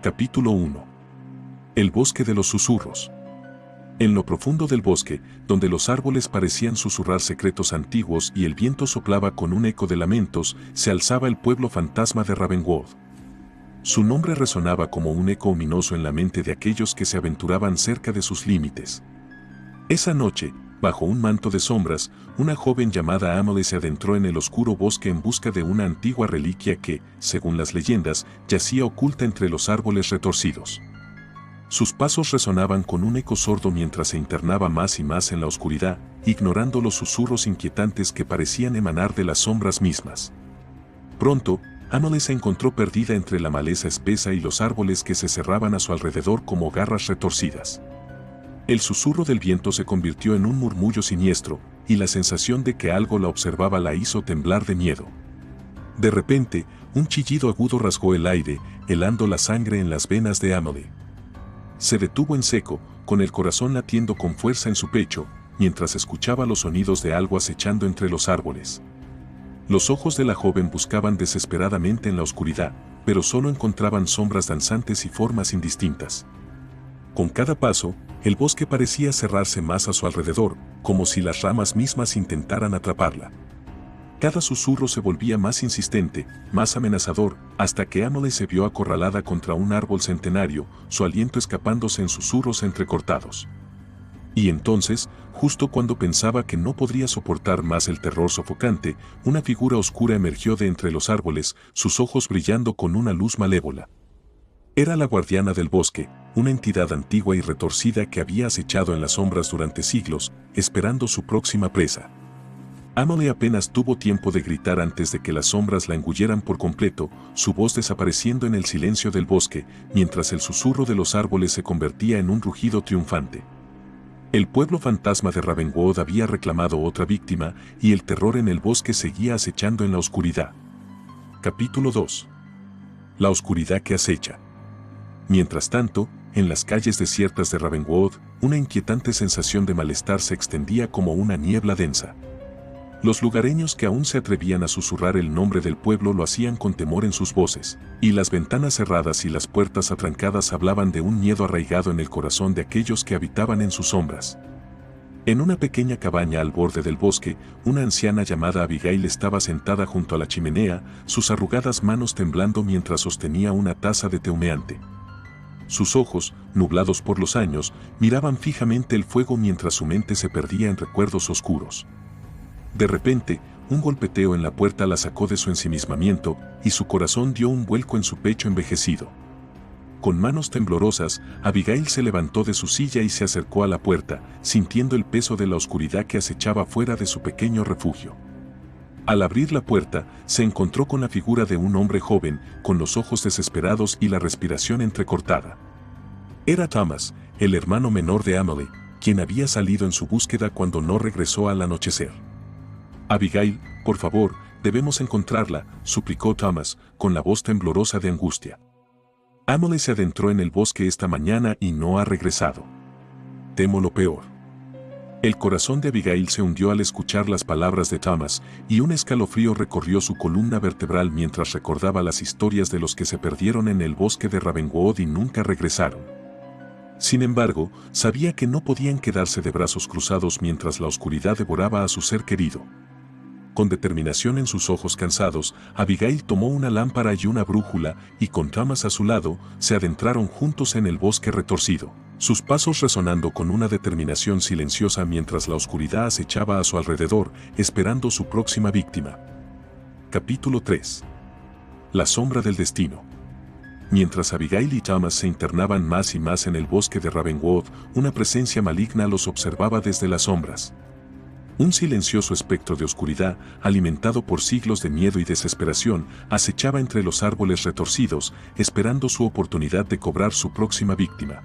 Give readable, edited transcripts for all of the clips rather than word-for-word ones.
Capítulo 1. El bosque de los susurros. En lo profundo del bosque, donde los árboles parecían susurrar secretos antiguos y el viento soplaba con un eco de lamentos, se alzaba el pueblo fantasma de Ravenwood. Su nombre resonaba como un eco ominoso en la mente de aquellos que se aventuraban cerca de sus límites. Esa noche, bajo un manto de sombras, una joven llamada Amelie se adentró en el oscuro bosque en busca de una antigua reliquia que, según las leyendas, yacía oculta entre los árboles retorcidos. Sus pasos resonaban con un eco sordo mientras se internaba más y más en la oscuridad, ignorando los susurros inquietantes que parecían emanar de las sombras mismas. Pronto, Amelie se encontró perdida entre la maleza espesa y los árboles que se cerraban a su alrededor como garras retorcidas. El susurro del viento se convirtió en un murmullo siniestro, y la sensación de que algo la observaba la hizo temblar de miedo. De repente, un chillido agudo rasgó el aire, helando la sangre en las venas de Amelie. Se detuvo en seco, con el corazón latiendo con fuerza en su pecho, mientras escuchaba los sonidos de algo acechando entre los árboles. Los ojos de la joven buscaban desesperadamente en la oscuridad, pero solo encontraban sombras danzantes y formas indistintas. Con cada paso, el bosque parecía cerrarse más a su alrededor, como si las ramas mismas intentaran atraparla. Cada susurro se volvía más insistente, más amenazador, hasta que Amelie se vio acorralada contra un árbol centenario, su aliento escapándose en susurros entrecortados. Y entonces, justo cuando pensaba que no podría soportar más el terror sofocante, una figura oscura emergió de entre los árboles, sus ojos brillando con una luz malévola. Era la guardiana del bosque, una entidad antigua y retorcida que había acechado en las sombras durante siglos, esperando su próxima presa. Amelie apenas tuvo tiempo de gritar antes de que las sombras la engulleran por completo, su voz desapareciendo en el silencio del bosque, mientras el susurro de los árboles se convertía en un rugido triunfante. El pueblo fantasma de Ravenwood había reclamado otra víctima, y el terror en el bosque seguía acechando en la oscuridad. Capítulo 2. La oscuridad que acecha. Mientras tanto, en las calles desiertas de Ravenwood, una inquietante sensación de malestar se extendía como una niebla densa. Los lugareños que aún se atrevían a susurrar el nombre del pueblo lo hacían con temor en sus voces, y las ventanas cerradas y las puertas atrancadas hablaban de un miedo arraigado en el corazón de aquellos que habitaban en sus sombras. En una pequeña cabaña al borde del bosque, una anciana llamada Abigail estaba sentada junto a la chimenea, sus arrugadas manos temblando mientras sostenía una taza de té humeante. Sus ojos, nublados por los años, miraban fijamente el fuego mientras su mente se perdía en recuerdos oscuros. De repente, un golpeteo en la puerta la sacó de su ensimismamiento, y su corazón dio un vuelco en su pecho envejecido. Con manos temblorosas, Abigail se levantó de su silla y se acercó a la puerta, sintiendo el peso de la oscuridad que acechaba fuera de su pequeño refugio. Al abrir la puerta, se encontró con la figura de un hombre joven, con los ojos desesperados y la respiración entrecortada. Era Thomas, el hermano menor de Amelie, quien había salido en su búsqueda cuando no regresó al anochecer. Abigail, por favor, debemos encontrarla, suplicó Thomas, con la voz temblorosa de angustia. Amelie se adentró en el bosque esta mañana y no ha regresado. Temo lo peor. El corazón de Abigail se hundió al escuchar las palabras de Thomas, y un escalofrío recorrió su columna vertebral mientras recordaba las historias de los que se perdieron en el bosque de Ravenwood y nunca regresaron. Sin embargo, sabía que no podían quedarse de brazos cruzados mientras la oscuridad devoraba a su ser querido. Con determinación en sus ojos cansados, Abigail tomó una lámpara y una brújula, y con Thomas a su lado, se adentraron juntos en el bosque retorcido, sus pasos resonando con una determinación silenciosa mientras la oscuridad acechaba a su alrededor, esperando su próxima víctima. Capítulo 3. La sombra del destino. Mientras Abigail y Thomas se internaban más y más en el bosque de Ravenwood, una presencia maligna los observaba desde las sombras. Un silencioso espectro de oscuridad, alimentado por siglos de miedo y desesperación, acechaba entre los árboles retorcidos, esperando su oportunidad de cobrar su próxima víctima.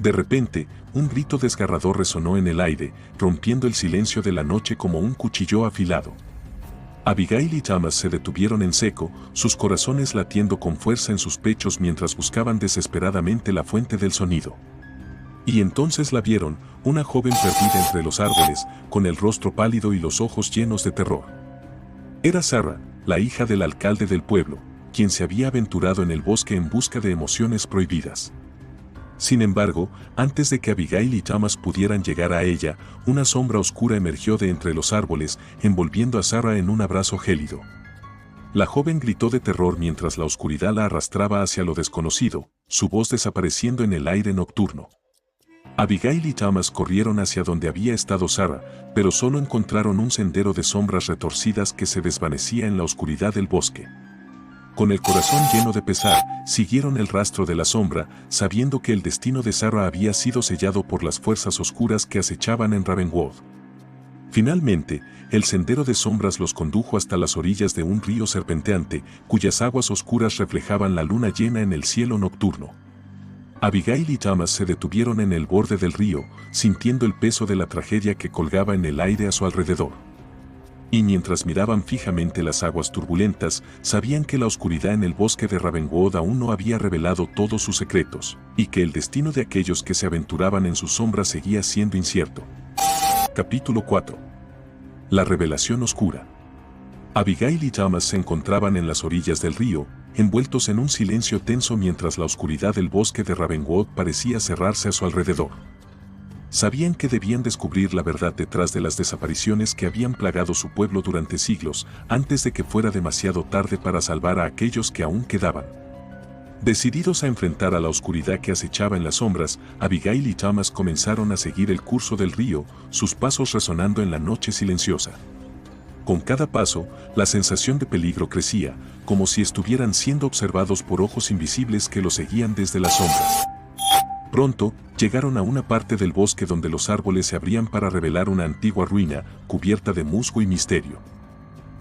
De repente, un grito desgarrador resonó en el aire, rompiendo el silencio de la noche como un cuchillo afilado. Abigail y Thomas se detuvieron en seco, sus corazones latiendo con fuerza en sus pechos mientras buscaban desesperadamente la fuente del sonido. Y entonces la vieron, una joven perdida entre los árboles, con el rostro pálido y los ojos llenos de terror. Era Sarah, la hija del alcalde del pueblo, quien se había aventurado en el bosque en busca de emociones prohibidas. Sin embargo, antes de que Abigail y Thomas pudieran llegar a ella, una sombra oscura emergió de entre los árboles, envolviendo a Sarah en un abrazo gélido. La joven gritó de terror mientras la oscuridad la arrastraba hacia lo desconocido, su voz desapareciendo en el aire nocturno. Abigail y Thomas corrieron hacia donde había estado Sarah, pero solo encontraron un sendero de sombras retorcidas que se desvanecía en la oscuridad del bosque. Con el corazón lleno de pesar, siguieron el rastro de la sombra, sabiendo que el destino de Sarah había sido sellado por las fuerzas oscuras que acechaban en Ravenwood. Finalmente, el sendero de sombras los condujo hasta las orillas de un río serpenteante, cuyas aguas oscuras reflejaban la luna llena en el cielo nocturno. Abigail y Thomas se detuvieron en el borde del río, sintiendo el peso de la tragedia que colgaba en el aire a su alrededor. Y mientras miraban fijamente las aguas turbulentas, sabían que la oscuridad en el bosque de Ravenwood aún no había revelado todos sus secretos, y que el destino de aquellos que se aventuraban en sus sombras seguía siendo incierto. Capítulo 4. La revelación oscura. Abigail y Thomas se encontraban en las orillas del río, envueltos en un silencio tenso mientras la oscuridad del bosque de Ravenwood parecía cerrarse a su alrededor. Sabían que debían descubrir la verdad detrás de las desapariciones que habían plagado su pueblo durante siglos, antes de que fuera demasiado tarde para salvar a aquellos que aún quedaban. Decididos a enfrentar a la oscuridad que acechaba en las sombras, Abigail y Thomas comenzaron a seguir el curso del río, sus pasos resonando en la noche silenciosa. Con cada paso, la sensación de peligro crecía, como si estuvieran siendo observados por ojos invisibles que los seguían desde las sombras. Pronto, llegaron a una parte del bosque donde los árboles se abrían para revelar una antigua ruina, cubierta de musgo y misterio.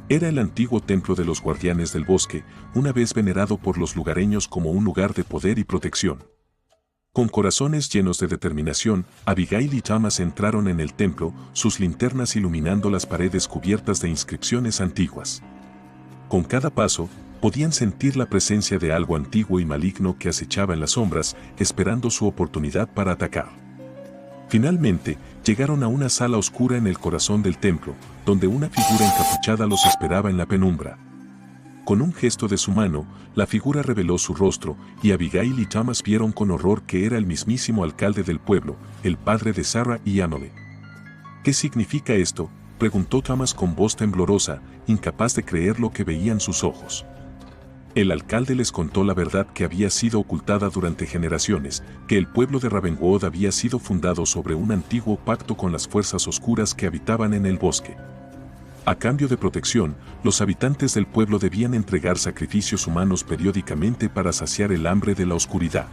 Era el antiguo templo de los guardianes del bosque, una vez venerado por los lugareños como un lugar de poder y protección. Con corazones llenos de determinación, Abigail y Thomas entraron en el templo, sus linternas iluminando las paredes cubiertas de inscripciones antiguas. Con cada paso, podían sentir la presencia de algo antiguo y maligno que acechaba en las sombras, esperando su oportunidad para atacar. Finalmente, llegaron a una sala oscura en el corazón del templo, donde una figura encapuchada los esperaba en la penumbra. Con un gesto de su mano, la figura reveló su rostro, y Abigail y Thomas vieron con horror que era el mismísimo alcalde del pueblo, el padre de Sarah y Emily. ¿Qué significa esto?, preguntó Thomas con voz temblorosa, incapaz de creer lo que veían sus ojos. El alcalde les contó la verdad que había sido ocultada durante generaciones, que el pueblo de Ravenwood había sido fundado sobre un antiguo pacto con las fuerzas oscuras que habitaban en el bosque. A cambio de protección, los habitantes del pueblo debían entregar sacrificios humanos periódicamente para saciar el hambre de la oscuridad.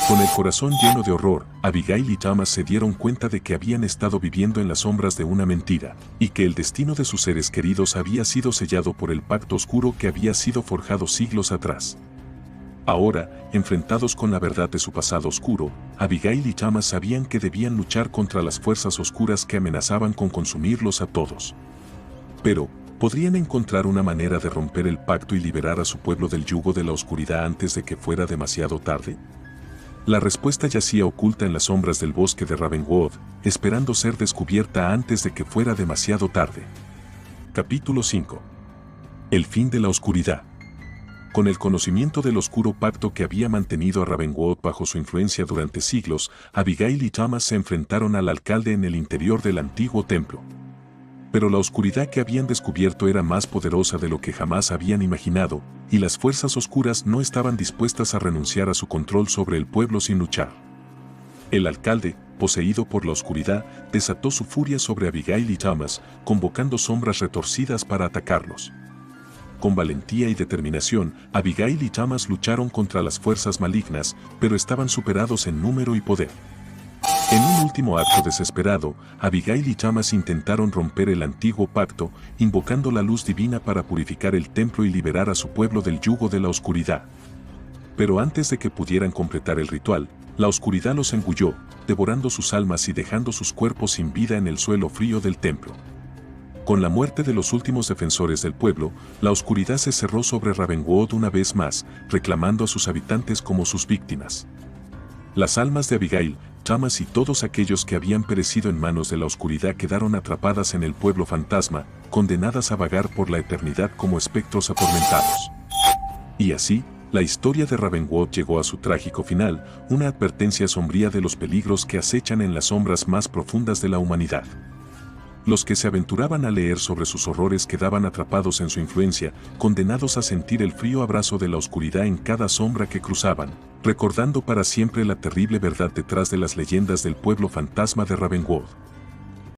Con el corazón lleno de horror, Abigail y Thomas se dieron cuenta de que habían estado viviendo en las sombras de una mentira, y que el destino de sus seres queridos había sido sellado por el pacto oscuro que había sido forjado siglos atrás. Ahora, enfrentados con la verdad de su pasado oscuro, Abigail y Thomas sabían que debían luchar contra las fuerzas oscuras que amenazaban con consumirlos a todos. Pero, ¿podrían encontrar una manera de romper el pacto y liberar a su pueblo del yugo de la oscuridad antes de que fuera demasiado tarde? La respuesta yacía oculta en las sombras del bosque de Ravenwood, esperando ser descubierta antes de que fuera demasiado tarde. Capítulo 5. El fin de la oscuridad. Con el conocimiento del oscuro pacto que había mantenido a Ravenwood bajo su influencia durante siglos, Abigail y Thomas se enfrentaron al alcalde en el interior del antiguo templo. Pero la oscuridad que habían descubierto era más poderosa de lo que jamás habían imaginado, y las fuerzas oscuras no estaban dispuestas a renunciar a su control sobre el pueblo sin luchar. El alcalde, poseído por la oscuridad, desató su furia sobre Abigail y Thomas, convocando sombras retorcidas para atacarlos. Con valentía y determinación, Abigail y Thomas lucharon contra las fuerzas malignas, pero estaban superados en número y poder. En un último acto desesperado, Abigail y Thomas intentaron romper el antiguo pacto, invocando la luz divina para purificar el templo y liberar a su pueblo del yugo de la oscuridad. Pero antes de que pudieran completar el ritual, la oscuridad los engulló, devorando sus almas y dejando sus cuerpos sin vida en el suelo frío del templo. Con la muerte de los últimos defensores del pueblo, la oscuridad se cerró sobre Ravenwood una vez más, reclamando a sus habitantes como sus víctimas. Las almas de Abigail, Thomas y todos aquellos que habían perecido en manos de la oscuridad quedaron atrapadas en el pueblo fantasma, condenadas a vagar por la eternidad como espectros atormentados. Y así, la historia de Ravenwood llegó a su trágico final, una advertencia sombría de los peligros que acechan en las sombras más profundas de la humanidad. Los que se aventuraban a leer sobre sus horrores quedaban atrapados en su influencia, condenados a sentir el frío abrazo de la oscuridad en cada sombra que cruzaban, recordando para siempre la terrible verdad detrás de las leyendas del pueblo fantasma de Ravenwood.